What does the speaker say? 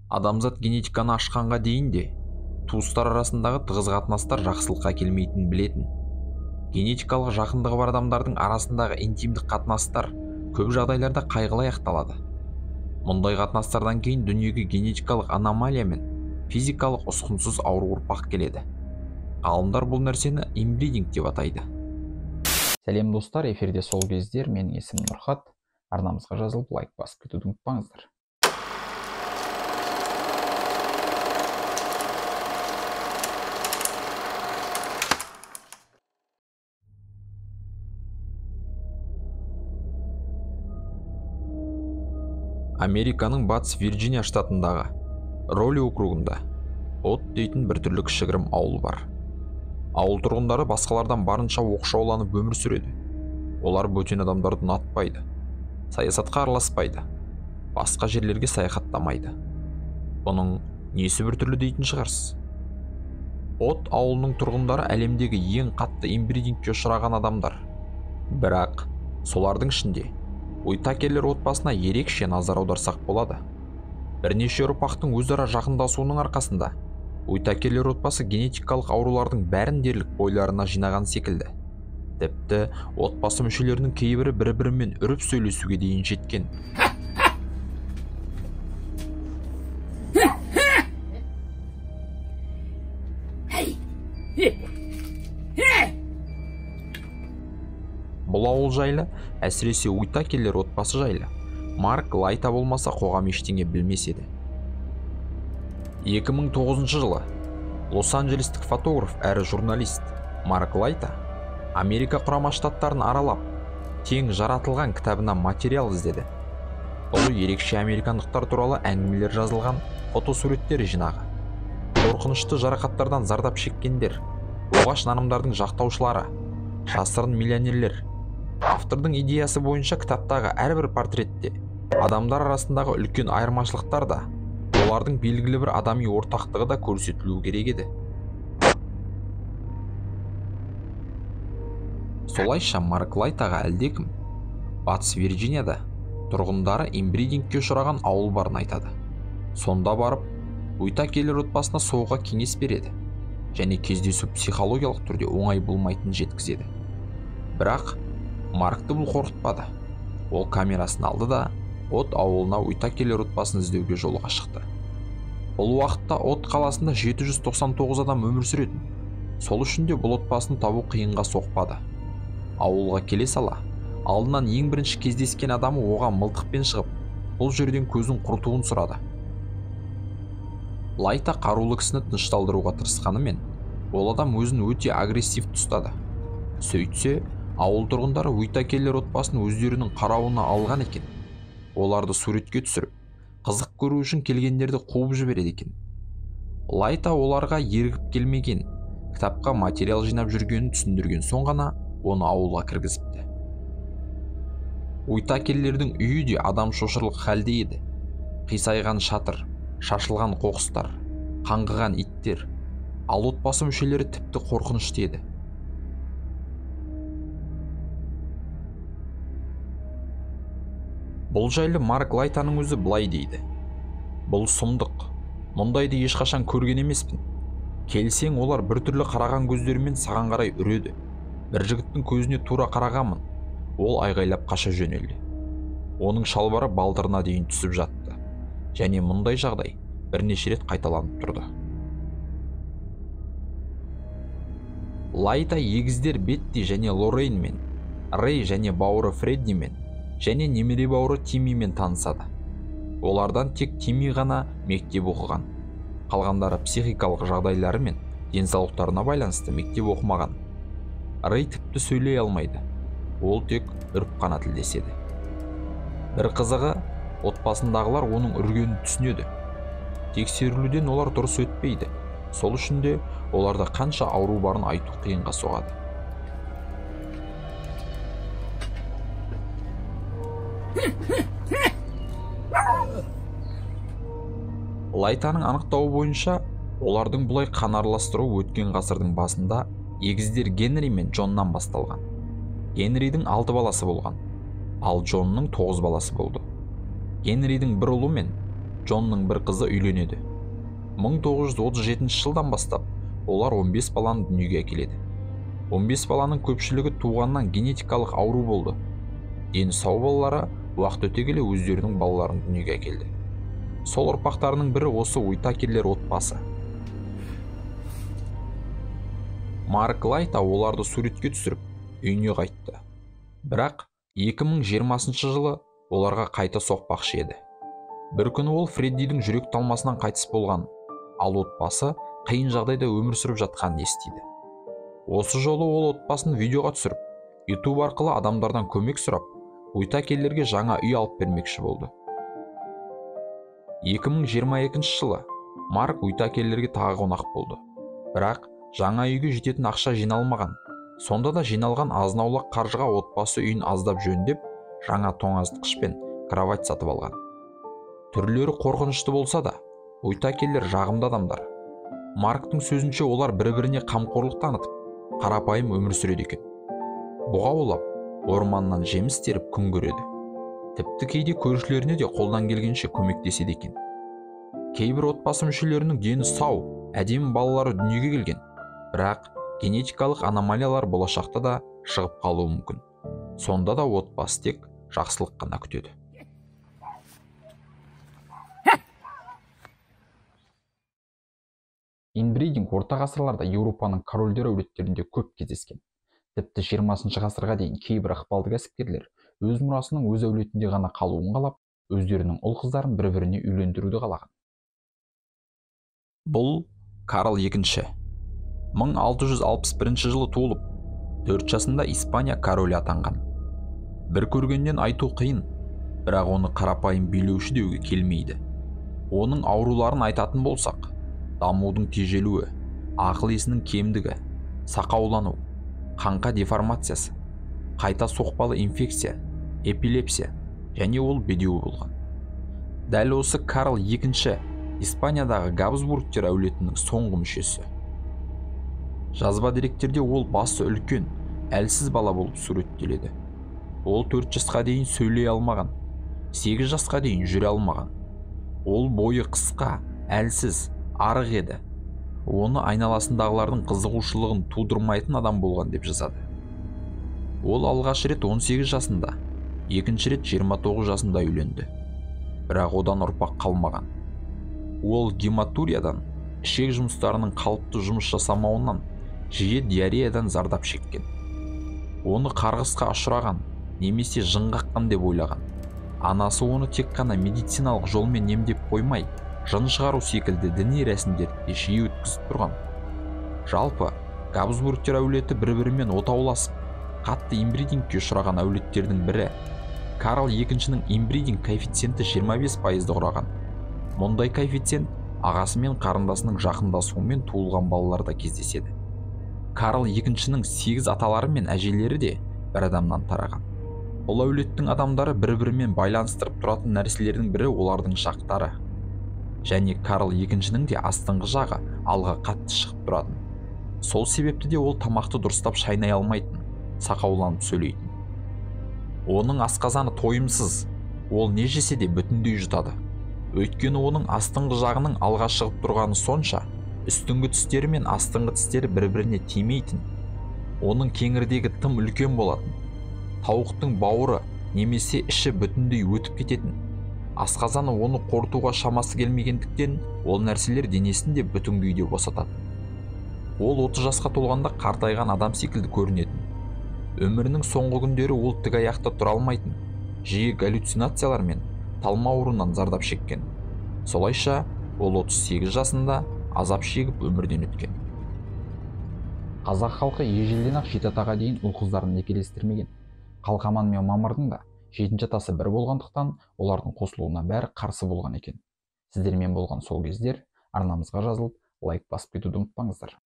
Адамзат генетиканы ашқанға дейін де туыстар арасындағы тығыз қатынастар жақсылыққа келмейтінін білетін. Генетикалық жақындығы бар адамдардың арасындағы интимдік қатынастар көп жағдайларда қайғылы аяқталады. Мұндай қатынастардан кейін дүниеге генетикалық аномалия мен физикалық ұсқынсыз ауру ұрпақ келеді. Ғалымдар бұл нәрсені инбридинг деп атайды. Сәлем достар, эфирде сол кездер. Менің есімім Нұрхат. Арнамызға жазылып лайк басып кетуді ұмытпаңыздар. Американың батыс Вирджиния штатындағы Роли округында От дейтін бір түрлі кішігірім ауыл бар. Ауыл тұрғындары басқалардан барынша оқшауланып өмір сүреді. Олар бөтен адамдарды ұнатпайды, саясатқа араласпайды, басқа жерлерге саяхаттамайды. Бұның несі бір түрлі дейтін шығарсыз. От ауылының тұрғындары әлемдегі ең қатты инбридингке ұшыраған адамдар. Бірақ солардың ішінде Уитакерлер отбасына ерекше назар аударсақ болады. Бірнеше ұрпақтың өзара жақындасуының арқасында Уитакерлер отбасы генетикалық аурулардың бәрін дерлік бойларына жинаған секілді. Тіпті отбасы мүшелерінің кейбірі бір-бірімен үріп сөйлесуге дейін жеткен. Бұл ауыл жайлы, әсіресе Уитакерлер отбасы жайлы Марк Лайта болмаса қоғам ештеңе білмес еді. 2009 жылы Лос-Анджелестік фотограф әрі журналист Марк Лайта Америка құрама штаттарын аралап, тең жаратылған кітабына материал іздеді. Бұл ерекше американдықтар туралы әңгімелер жазылған фотосуреттер жинағы. Қорқынышты жарақаттардан зардап шеккендер, оғаш нанымдардың жақтаушылары, жасырын миллионерлер. Автордың идеясы бойынша кітаптағы әрбір портретте адамдар арасындағы үлкен айырмашылықтар да, олардың белгілі бір адами ортақтығы да көрсетілуі керек еді. Солайша Марк Лайтаға әлдекім батыс Вирджинияда тұрғындары инбридингке ұшыраған ауыл барын айтады. Сонда барып, Уитакерлер отбасына соғуға кеңес береді және кездесу психологиялық түрде оңай болмайтынын жеткізеді. Бірақ Маркты бұл қорқытпады. Ол камерасын алды да От ауылына Уитакерлер отбасын іздеуге жолға шықты. Бұл уақытта От қаласында 799 адам өмір сүретін. Сол үшін де бұл отбасын табу қиынға соқпады. Ауылға келе сала, алдынан ең бірінші кездескен адамы оған мылтықпен шығып, бұл жерден көзін құртуын сұрады. Лайта қарулы кісіні тынышталдыруға тырысқанымен, ол адам өзін өте агрессивті ұстады. Сөйтсе, ауыл тұрғындары Уитакерлер отбасын өздерінің қарауына алған екен. Оларды суретке түсіріп, қызық көру үшін келгендерді қуып жібереді екен. Лайта оларға ергіп келмеген, кітапқа материал жинап жүргенін түсіндірген соң ғана оны ауылға кіргізіпті. Уитакерлердің үйі де адам шошырлық халде еді. Қисайған шатыр, шашылған қоқыстар, қаңғыған иттер, ал отбасы мүшелері тіпті қорқынышты еді. Бұл жайлы Марк Лайтаның өзі былай дейді. Бұл сұмдық. Мұндайды ешқашан көрген емеспін. Келсең, олар бір түрлі қараған көздерімен саған қарай үреді. Бір жігіттің көзіне тура қарағанмын. Ол айғайлап қаша жөнелді. Оның шалбары балтырына дейін түсіп жатты. Және мұндай жағдай бірнеше рет қайталанып тұрды. Лайта егіздер Бетти және Лоррейнмен, Рэй және бауыры Фреддимен және немере бауыры Тиммимен танысады. Олардан тек Тимми ғана мектеп оқыған. Қалғандары психикалық жағдайлары мен денсаулықтарына байланысты мектеп оқымаған. Рэй тіпті сөйлей алмайды. Ол тек үріп қана тілдеседі. Бір қызығы, отбасындағылар оның үргенін түсінеді. Тексерілуден олар дұрыс өтпейді. Сол үшін де оларда қанша ауру барын айту қиынға соғады. Лайтаның анықтауы бойынша, олардың бұлай қан араластыру өткен ғасырдың басында егіздер Генри мен Джоннан басталған. Генридің 6 баласы болған, ал Джонның 9 баласы болды. Генридің бір ұлы мен Джонның бір қызы үйленеді. 1937 жылдан бастап олар 15 баланы дүниеге әкеледі. 15 баланың көпшілігі туғаннан генетикалық ауру болды. Дені сау балалары уақыт өте келе өздерінің балаларын дүниеге әкелді. Сол ұрпақтарының бірі осы Уитакерлер отбасы. Марк Лайта оларды суретке түсіріп, үйіне қайтты. Бірақ 2020 жылы оларға қайта соқпақшы еді. Бір күні ол Фреддидің жүрек талмасынан қайтыс болған, ал отбасы қиын жағдайда өмір сүріп жатқанын естиді. Осы жолы ол отбасын видеоға түсіріп, YouTube арқылы адамдардан көмек сұрап, Уитакерлерге жаңа үй алып бермекші болды. 2022 жылы Марк Уитакерлерге тағы қонақ болды. Бірақ жаңа үйге жететін ақша жиналмаған. Сонда да жиналған азынаулақ қаржыға отбасы үйін аздап жөндеп, жаңа тоңазытқыш пен кровать сатып алған. Түрлері қорқынышты болса да, Уитакерлер жағымды адамдар. Марктың сөзінше олар бір-біріне қамқорлық танытып, қарапайым өмір сүреді екен. Бұға аулап, орманнан жеміс теріп күн көреді. Тіпті кейде көршілеріне де қолдан келгенше көмектеседі екен. Кейбір отбасы мүшелерінің дені сау, әдемі балалары дүниеге келген. Бірақ генетикалық аномалиялар болашақта да шығып қалуы мүмкін. Сонда да отбасы тек жақсылық қана күтеді. Инбридинг орта ғасырларда Еуропаның корольдер әулеттерінде көп кездескен. Тіпті 20 ғасырға дейін кейбір ықпалды кәсіпкерлер өз мұрасының өз әулетінде ғана қалуын қалап, өздерінің ұл қыздарын бір-біріне үйлендіруді қалаған. Бұл Карл II. 1661 жылы туылып, 4 жасында Испания королі атанған. Бір көргеннен айту қиын, бірақ оны қарапайым билеуші деуге келмейді. Оның ауруларын айтатын болсақ, дамудың тежелуі, ақыл есінің кемдігі, сақаулану, қаңқа деформациясы, қайта соқпалы инфекция, эпилепсия және ол бедеуі болған. Дәл осы Карл II Испаниядағы Габсбургтер әулетінің соңғы мүшесі. Жазба деректерде ол басы үлкен, әлсіз бала болып суреттеледі. Ол 4 жасқа дейін сөйлей алмаған, 8 жасқа дейін жүре алмаған. Ол бойы қысқа, әлсіз, арық еді. Оны айналасындағылардың қызығушылығын тудырмайтын адам болған деп жазады. Ол алғаш рет 18 жасында, екінші рет 29 жасында үйленді. Бірақ одан ұрпақ қалмаған. Ол гематуриядан, ішек жұмыстарының қалыпты жұмыс жасамауынан, жиі диареядан зардап шеккен. Оны қарғысқа ұшыраған, немесе жын қаққан деп ойлаған. Анасы оны тек қана медициналық жолмен емдеп қоймай, жын шығару секілді діни рәсімдерді жиі өткізіп тұрған. Жалпы, Габсбургтер әулеті бір-бірімен отауласып, қатты инбридингке ұшыраған әулеттердің бірі. Карл II-ның инбридинг коэффициенті 25%-ды құраған. Мұндай коэффициент ағасы мен қарындасының жақындасуымен туылған балаларда кездеседі. Карл II-ның 8 аталары мен әжелері де бір адамнан тараған. Бұл әулеттің адамдары бір-бірімен байланыстырып тұратын нәрселердің бірі олардың жақтары. Және Карл II-ның де астыңғы жағы алға қатты шығып тұратын. Сол себепті де ол тамақты дұрыстап шайнай алмайтын, сақауланып сөйлейтін. Оның асқазаны тойымсыз, ол не жесе де бүтіндей жұтады. Өйткені оның астыңғы жағының алға шығып тұрғаны сонша, үстіңгі тістері мен астыңғы тістері бір-біріне тимейтін. Оның кеңірдегі тым үлкен болатын. Тауықтың бауыры немесе іші бүтіндей өтіп кететін. Асқазаны оны қорытуға шамасы келмегендіктен, ол нәрселер денесін де бүтін күйде босатады. Ол 30 жасқа толғанда қартайған адам секілді көрінетін. Өмірінің соңғы күндері ол тік аяқта тұра алмайтын, жиі галлюцинациялар мен талма ауруынан зардап шеккен. Солайша ол 38 жасында азап шегіп өмірден өткен. Қазақ халқы ежелден ақ 7 атаға дейін ұл қыздарын некелестірмеген. Қалқаман мен Мамырдың да 7 атасы бір болғандықтан, олардың қосылуына бәрі қарсы болған екен. Сіздермен болған сол кездер арнамызға жазылып, лайк басып кетуді ұмытпаңыздар.